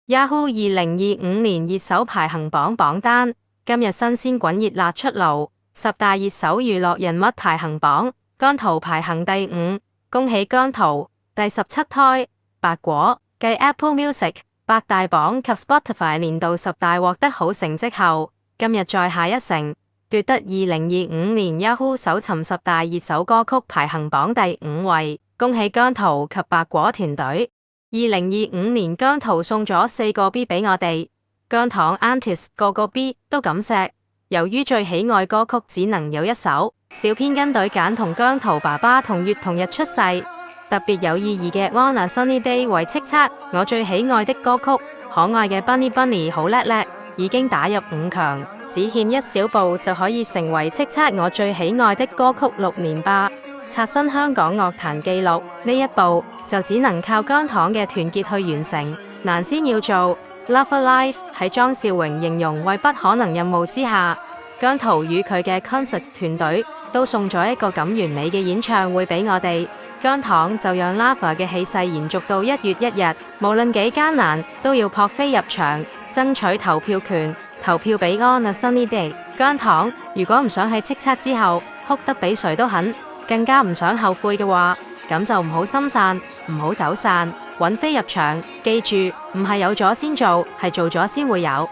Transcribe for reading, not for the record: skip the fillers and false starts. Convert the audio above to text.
Yahoo 2025年熱搜排行榜榜單，今日新鮮滾熱辣出爐，10大熱搜娛樂人物排行榜，姜濤排行第5，恭喜姜濤，第17胎，白果，繼 Apple Music、百大榜及 Spotify 年度10大獲得好成績後，今日再下一城，奪得2025年 Yahoo 搜尋10大熱搜歌曲排行榜第5位，恭喜姜濤及白果團隊。2025年姜濤送咗4個 B 俾我哋，姜糖 Antis 個 B 都咁錫。由於最喜愛歌曲只能有一首，小編跟隊揀同姜濤爸爸同月同日出世，特別有意義嘅 On a Sunny Day 為叱咤我最喜愛的歌曲。可愛嘅 Bunny Bunny 好叻叻，已經打入5強，只欠一小步就可以成為叱咤我最喜愛的歌曲6連霸，刷新香港樂壇紀錄。呢一步就只能靠姜糖嘅團結去完成，難先要做。Love Alive 喺莊兆榮形容為不可能任務之下，姜濤與佢嘅 concert 團隊都送咗一個咁完美嘅演唱會俾我哋。姜糖就讓 Lava 嘅氣勢延續到1月1日，無論幾艱難都要撲飛入場，爭取投票權，投票俾 On a Sunny Day。姜糖如果唔想喺叱咤之後哭得比誰都狠，更加唔想後悔嘅話，咁就唔好心散，唔好走散，搵飛入場。記住，唔係有咗先做，係做咗先會有。